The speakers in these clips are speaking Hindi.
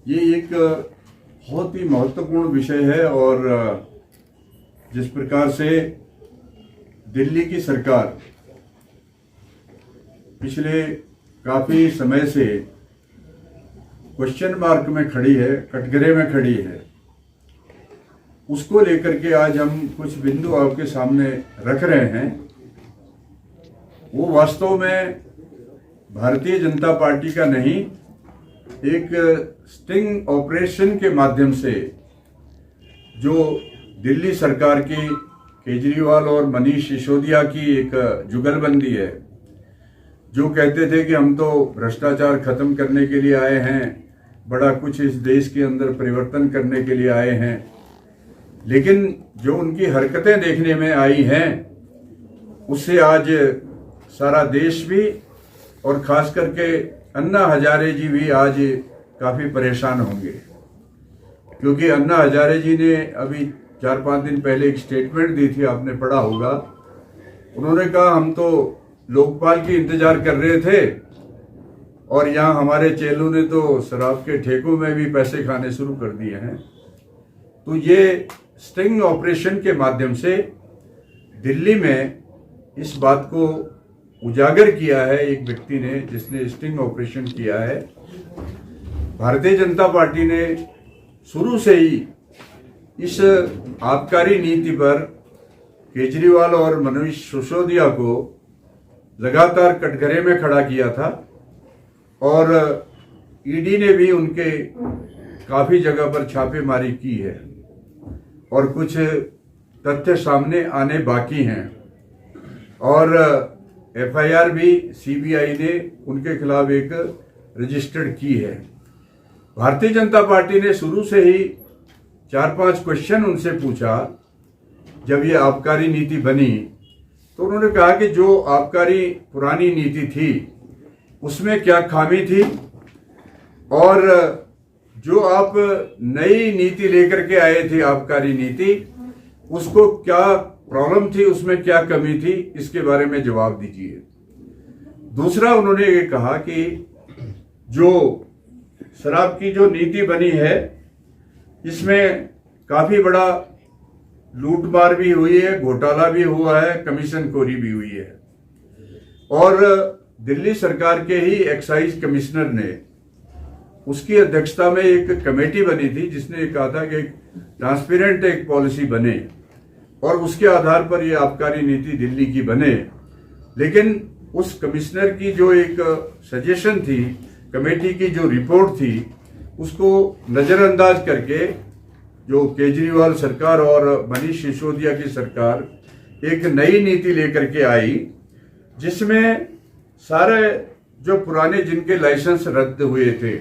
ये एक बहुत ही महत्वपूर्ण विषय है और जिस प्रकार से दिल्ली की सरकार पिछले काफ़ी समय से क्वेश्चन मार्क में खड़ी है, कटघरे में खड़ी है, उसको लेकर के आज हम कुछ बिंदु आपके सामने रख रहे हैं। वो वास्तव में भारतीय जनता पार्टी का नहीं, एक स्टिंग ऑपरेशन के माध्यम से जो दिल्ली सरकार की केजरीवाल और मनीष सिसोदिया की एक जुगलबंदी है, जो कहते थे कि हम तो भ्रष्टाचार खत्म करने के लिए आए हैं, बड़ा कुछ इस देश के अंदर परिवर्तन करने के लिए आए हैं, लेकिन जो उनकी हरकतें देखने में आई हैं उससे आज सारा देश भी और खास करके अन्ना हजारे जी भी आज काफ़ी परेशान होंगे। क्योंकि अन्ना हजारे जी ने अभी 4-5 दिन पहले एक स्टेटमेंट दी थी, आपने पढ़ा होगा। उन्होंने कहा हम तो लोकपाल की इंतजार कर रहे थे और यहाँ हमारे चेलों ने तो शराब के ठेकों में भी पैसे खाने शुरू कर दिए हैं। तो ये स्टिंग ऑपरेशन के माध्यम से दिल्ली में इस बात को उजागर किया है एक व्यक्ति ने, जिसने स्टिंग ऑपरेशन किया है। भारतीय जनता पार्टी ने शुरू से ही इस आबकारी नीति पर केजरीवाल और मनीष सिसोदिया को लगातार कटघरे में खड़ा किया था और ईडी ने भी उनके काफ़ी जगह पर छापेमारी की है और कुछ तथ्य सामने आने बाकी हैं और एफआईआर भी सीबीआई ने उनके खिलाफ एक रजिस्टर्ड की है। भारतीय जनता पार्टी ने शुरू से ही 4-5 क्वेश्चन उनसे पूछा। जब ये आबकारी नीति बनी तो उन्होंने कहा कि जो आबकारी पुरानी नीति थी उसमें क्या खामी थी और जो आप नई नीति लेकर के आए थे आबकारी नीति, उसको क्या प्रॉब्लम थी, उसमें क्या कमी थी, इसके बारे में जवाब दीजिए। दूसरा उन्होंने ये कहा कि जो शराब की जो नीति बनी है इसमें काफ़ी बड़ा लूटमार भी हुई है, घोटाला भी हुआ है, कमीशनखोरी भी हुई है। और दिल्ली सरकार के ही एक्साइज कमिश्नर ने, उसकी अध्यक्षता में एक कमेटी बनी थी जिसने कहा था कि ट्रांसपेरेंट एक पॉलिसी बने और उसके आधार पर ये आबकारी नीति दिल्ली की बने। लेकिन उस कमिश्नर की जो एक सजेशन थी, कमेटी की जो रिपोर्ट थी, उसको नज़रअंदाज करके जो केजरीवाल सरकार और मनीष सिसोदिया की सरकार एक नई नीति लेकर के आई, जिसमें सारे जो पुराने जिनके लाइसेंस रद्द हुए थे,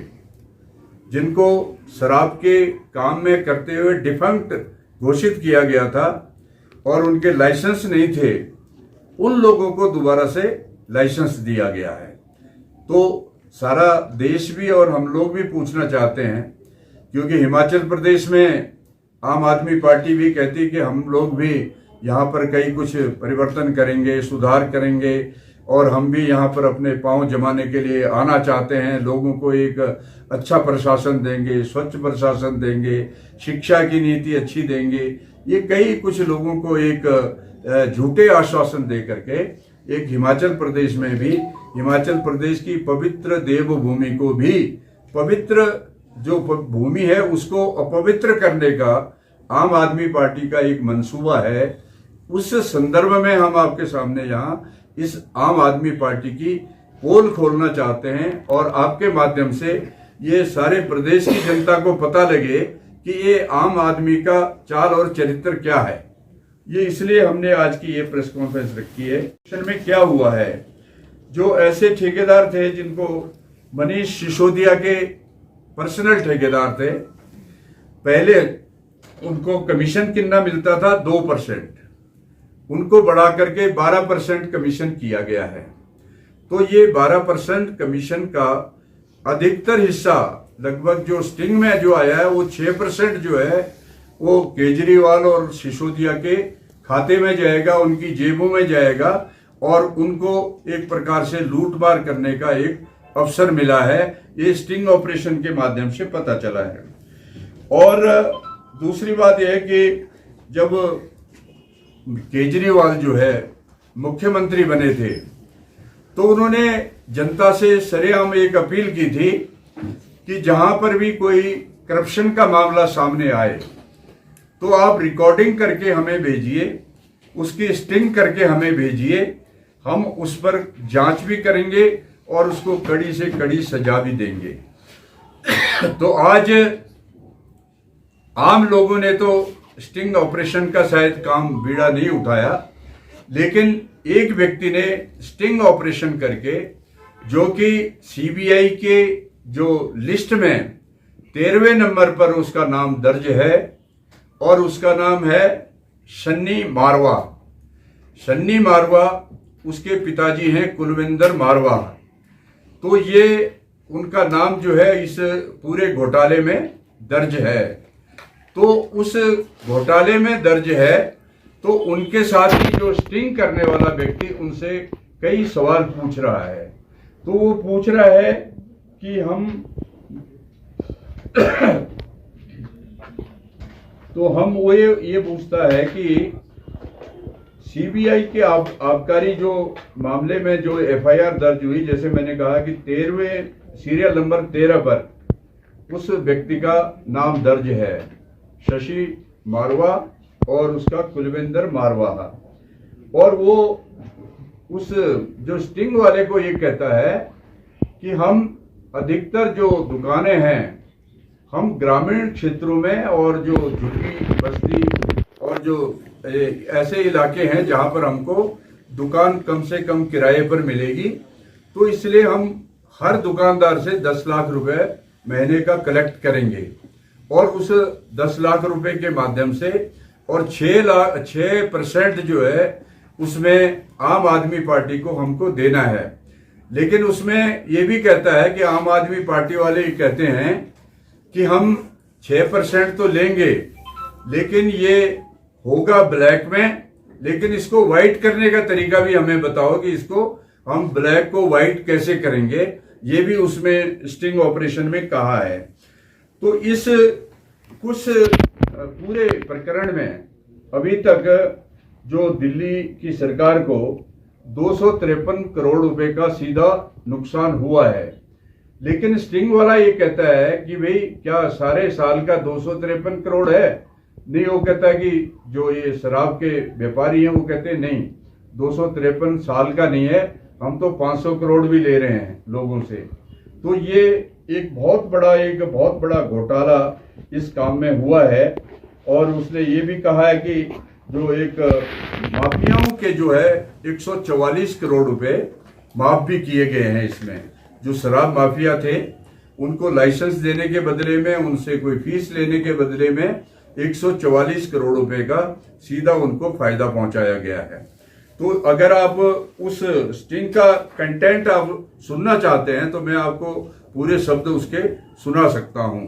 जिनको शराब के काम में करते हुए डिफंक्ट घोषित किया गया था और उनके लाइसेंस नहीं थे, उन लोगों को दोबारा से लाइसेंस दिया गया है। तो सारा देश भी और हम लोग भी पूछना चाहते हैं, क्योंकि हिमाचल प्रदेश में आम आदमी पार्टी भी कहती है कि हम लोग भी यहाँ पर कई कुछ परिवर्तन करेंगे, सुधार करेंगे और हम भी यहाँ पर अपने पांव जमाने के लिए आना चाहते हैं, लोगों को एक अच्छा प्रशासन देंगे, स्वच्छ प्रशासन देंगे, शिक्षा की नीति अच्छी देंगे। ये कई कुछ लोगों को एक झूठे आश्वासन दे करके एक हिमाचल प्रदेश में भी, हिमाचल प्रदेश की पवित्र देवभूमि को भी, पवित्र जो भूमि है उसको अपवित्र करने का आम आदमी पार्टी का एक मंसूबा है। उस संदर्भ में हम आपके सामने यहाँ इस आम आदमी पार्टी की पोल खोलना चाहते हैं और आपके माध्यम से ये सारे प्रदेश की जनता को पता लगे कि ये आम आदमी का चाल और चरित्र क्या है। ये इसलिए हमने आज की ये प्रेस कॉन्फ्रेंस रखी है। में क्या हुआ है, जो ऐसे ठेकेदार थे जिनको मनीष सिसोदिया के पर्सनल ठेकेदार थे, पहले उनको कमीशन कितना मिलता था 2%, उनको बढ़ा करके 12% कमीशन किया गया है। तो ये 12% कमीशन का अधिकतर हिस्सा, लगभग जो स्टिंग में जो आया है वो 6% जो है वो केजरीवाल और सिसोदिया के खाते में जाएगा, उनकी जेबों में जाएगा और उनको एक प्रकार से लूटमार करने का एक अवसर मिला है, ये स्टिंग ऑपरेशन के माध्यम से पता चला है। और दूसरी बात यह है कि जब केजरीवाल जो है मुख्यमंत्री बने थे तो उन्होंने जनता से सरेआम एक अपील की थी कि जहां पर भी कोई करप्शन का मामला सामने आए तो आप रिकॉर्डिंग करके हमें भेजिए, उसकी स्टिंग करके हमें भेजिए, हम उस पर जांच भी करेंगे और उसको कड़ी से कड़ी सजा भी देंगे। तो आज आम लोगों ने तो स्टिंग ऑपरेशन का शायद काम बीड़ा नहीं उठाया, लेकिन एक व्यक्ति ने स्टिंग ऑपरेशन करके, जो कि सीबीआई के जो लिस्ट में 13वें नंबर पर उसका नाम दर्ज है और उसका नाम है सन्नी मारवा। सन्नी मारवा, उसके पिताजी हैं कुलविंदर मारवा। तो ये उनका नाम जो है इस पूरे घोटाले में दर्ज है। तो उस घोटाले में दर्ज है तो उनके साथ ही जो स्टिंग करने वाला व्यक्ति उनसे कई सवाल पूछ रहा है। तो वो पूछ रहा है कि हम तो हम वो ये पूछता है कि सीबीआई के आबकारी जो मामले में जो एफआईआर दर्ज हुई, जैसे मैंने कहा कि 13वें सीरियल नंबर 13 पर उस व्यक्ति का नाम दर्ज है, शशि मारवा, और उसका कुलविंदर मारवा। और वो उस जो स्टिंग वाले को ये कहता है कि हम अधिकतर जो दुकानें हैं हम ग्रामीण क्षेत्रों में और जो झुग्गी बस्ती और जो ऐसे इलाके हैं जहां पर हमको दुकान कम से कम किराए पर मिलेगी, तो इसलिए हम हर दुकानदार से 10 लाख रुपए महीने का कलेक्ट करेंगे और उस 10 लाख रुपए के माध्यम से और 6% जो है उसमें आम आदमी पार्टी को हमको देना है। लेकिन उसमें ये भी कहता है कि आम आदमी पार्टी वाले ये कहते हैं कि हम 6% तो लेंगे लेकिन ये होगा ब्लैक में, लेकिन इसको व्हाइट करने का तरीका भी हमें बताओ कि इसको हम ब्लैक को व्हाइट कैसे करेंगे, ये भी उसमें स्टिंग ऑपरेशन में कहा है। तो इस कुछ पूरे प्रकरण में अभी तक जो दिल्ली की सरकार को 253 करोड़ रुपए का सीधा नुकसान हुआ है। लेकिन स्टिंग वाला ये कहता है कि भाई क्या सारे साल का 253 करोड़ है? नहीं, वो कहता है कि जो ये शराब के व्यापारी हैं वो कहते हैं नहीं, 253 साल का नहीं है, हम तो 500 करोड़ भी ले रहे हैं लोगों से। तो ये एक बहुत बड़ा घोटाला इस काम में हुआ है। और उसने ये भी कहा है कि जो एक माफियाओं के जो है 144 करोड़ रुपए माफ भी किए गए हैं इसमें। जो शराब माफिया थे उनको लाइसेंस देने के बदले में, उनसे कोई फीस लेने के बदले में 144 करोड़ रुपए का सीधा उनको फायदा पहुंचाया गया है। तो अगर आप उस स्टिंग का कंटेंट आप सुनना चाहते हैं तो मैं आपको पूरे शब्द उसके सुना सकता हूं।